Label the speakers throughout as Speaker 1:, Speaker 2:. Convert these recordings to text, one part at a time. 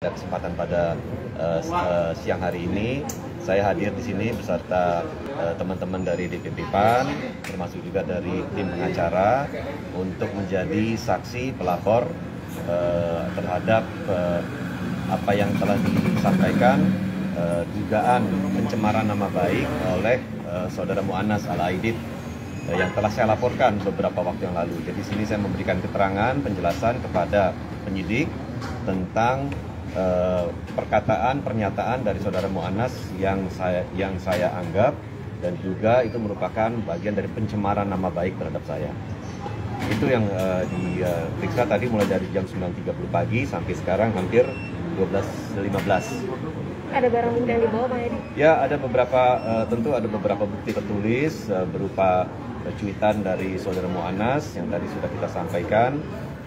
Speaker 1: Kesempatan pada siang hari ini saya hadir di sini beserta teman-teman dari DPP PAN, termasuk juga dari tim pengacara untuk menjadi saksi pelapor terhadap apa yang telah disampaikan dugaan pencemaran nama baik oleh saudara Mu'annas Al-Aidid yang telah saya laporkan beberapa waktu yang lalu. Jadi sini saya memberikan keterangan penjelasan kepada penyidik tentang pernyataan dari saudara Mu'annas yang saya anggap dan juga itu merupakan bagian dari pencemaran nama baik terhadap saya. Itu yang diperiksa tadi mulai dari jam 9.30 pagi sampai sekarang hampir 12.15.
Speaker 2: Ada barang bukti yang dibawa, Bang Edi?
Speaker 1: Ya, ada beberapa, tentu ada beberapa bukti tertulis berupa cuitan dari saudara Mu'annas yang tadi sudah kita sampaikan.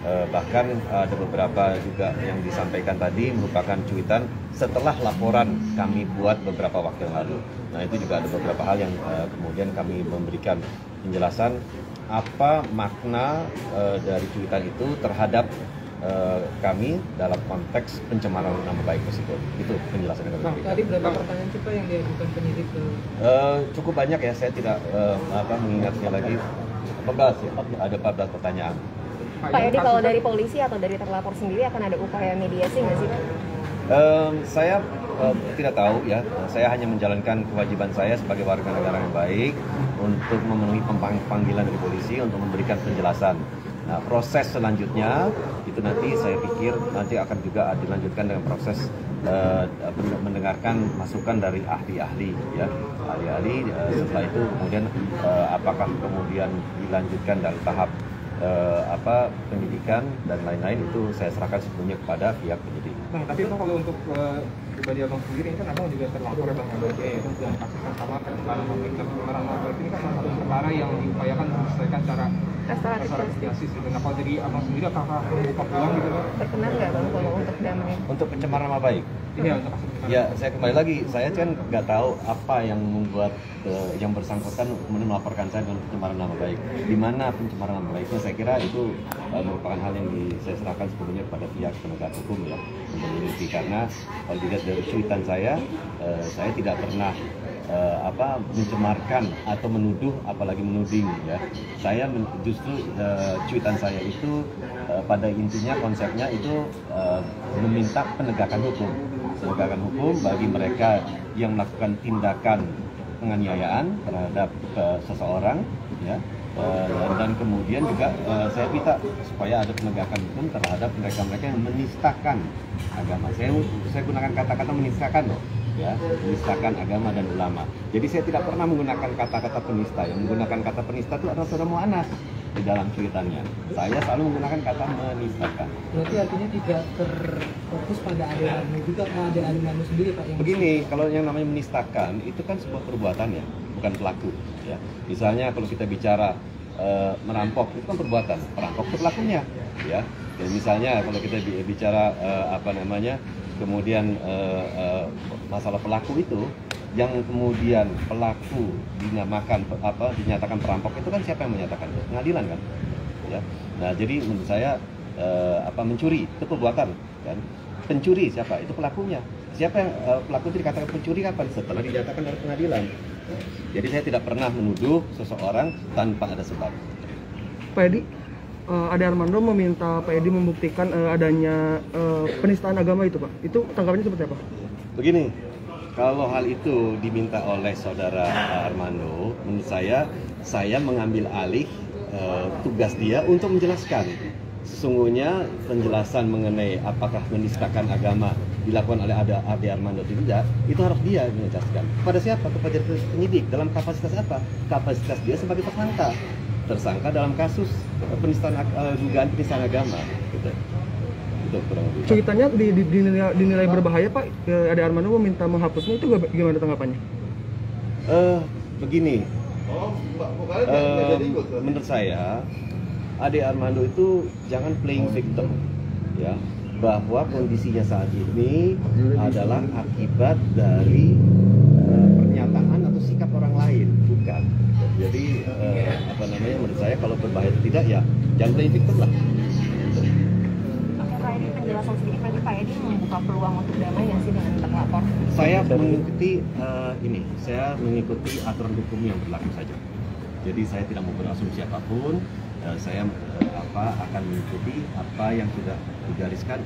Speaker 1: Bahkan ada beberapa juga yang disampaikan tadi merupakan cuitan setelah laporan kami buat beberapa waktu yang lalu. Nah, itu juga ada beberapa hal yang kemudian kami memberikan penjelasan apa makna dari cuitan itu terhadap kami dalam konteks pencemaran nama baik tersebut. Itu penjelasan yang kami berikan.
Speaker 3: Tadi berapa pertanyaan sih Pak yang diajukan penyidik ke?
Speaker 1: Cukup banyak ya, saya tidak mengingatnya lagi. 14 ya, ada 14 pertanyaan.
Speaker 2: Pak Edi, kalau dari polisi atau dari terlapor sendiri akan ada upaya mediasi nggak sih?
Speaker 1: Saya tidak tahu ya, saya hanya menjalankan kewajiban saya sebagai warga negara yang baik untuk memenuhi panggilan dari polisi untuk memberikan penjelasan. Nah, proses selanjutnya itu nanti saya pikir nanti akan juga dilanjutkan dengan proses mendengarkan masukan dari ahli-ahli ya, ahli-ahli. Setelah itu kemudian apakah kemudian dilanjutkan dari tahap penyidikan dan lain-lain itu saya serahkan sepenuhnya kepada pihak penyidik.
Speaker 3: Bang, tapi Bang, kalau untuk pribadi Abang sendiri, ini kan Abang juga terlapor ya Bang, dan kasus yang sama pencemaran nama baik ini kan salah satu perkara yang diupayakan menyelesaikan secara justice gitu. Nah, kalau dari Abang sendiri apakah membuka peluang gitu Bang?
Speaker 2: Berkenan nggak Bang kalau untuk damai?
Speaker 1: Untuk pencemaran nama baik?
Speaker 3: Iya, untuk kasus pencemaran.
Speaker 1: Ya, saya kembali lagi, saya kan nggak tahu apa yang membuat yang bersangkutan kemudian melaporkan saya dengan pencemaran nama baik. Di mana pencemaran nama baiknya, saya kira itu merupakan hal yang saya serahkan sepenuhnya kepada pihak penegak hukum ya, untuk menyelidiki. Karena kalau dilihat dari cuitan saya tidak pernah mencemarkan atau menuduh, apalagi menuding ya. Saya justru cuitan saya itu pada intinya konsepnya itu meminta penegakan hukum bagi mereka yang melakukan tindakan penganiayaan terhadap seseorang ya. Dan kemudian juga saya minta supaya ada penegakan hukum terhadap mereka-mereka yang menistakan agama. Saya gunakan kata-kata menistakan loh, ya, menistakan agama dan ulama. Jadi saya tidak pernah menggunakan kata-kata penista. Yang menggunakan kata penista itu adalah saudara Mu'annas di dalam cuitannya. Saya selalu menggunakan kata menistakan.
Speaker 3: Berarti artinya tidak terfokus pada Ade Armando juga, Ade Armando sendiri Pak?
Speaker 1: Begini, kalau yang namanya menistakan itu kan sebuah perbuatan ya, bukan pelaku. Ya. Misalnya kalau kita bicara merampok itu kan perbuatan, perampok itu pelakunya. Ya. Dan misalnya kalau kita bicara kemudian masalah pelaku itu, yang kemudian pelaku dinyatakan perampok itu kan siapa yang menyatakan itu? Pengadilan kan. Ya. Nah, jadi menurut saya mencuri itu perbuatan kan. Pencuri siapa? Itu pelakunya. Siapa yang pelaku itu dikatakan pencuri kapan? Setelah dinyatakan oleh pengadilan. Jadi saya tidak pernah menuduh seseorang tanpa ada sebab.
Speaker 4: Pak Edi, Ade Armando meminta Pak Edi membuktikan adanya penistaan agama itu Pak. Itu tanggapannya seperti apa?
Speaker 1: Begini, kalau hal itu diminta oleh saudara Armando, menurut saya mengambil alih tugas dia untuk menjelaskan. Sesungguhnya penjelasan mengenai apakah menistakan agama dilakukan oleh Ade Armando atau tidak, itu harus dia menjelaskan. Kepada siapa? Kepada penyidik. Dalam kapasitas apa? Kapasitas dia sebagai tersangka dalam kasus dugaan penistaan agama. Gitu. Itu kurang lebih.
Speaker 4: Cuitannya dinilai berbahaya Pak. Ade Armando meminta menghapusnya, itu gimana tanggapannya?
Speaker 1: Begini, menurut saya Ade Armando itu jangan playing victim, ya, bahwa kondisinya saat ini adalah akibat dari pernyataan atau sikap orang lain, bukan. Jadi menurut saya kalau berbahaya atau tidak ya jangan playing victim lah.
Speaker 2: Edi penjelasan sedikit nanti Pak Edi membuka peluang untuk damai nggak sih dengan terlapor?
Speaker 1: Saya mengikuti aturan hukum yang berlaku saja. Jadi saya tidak mau berasumsi apapun. Saya akan mengikuti apa yang sudah digariskan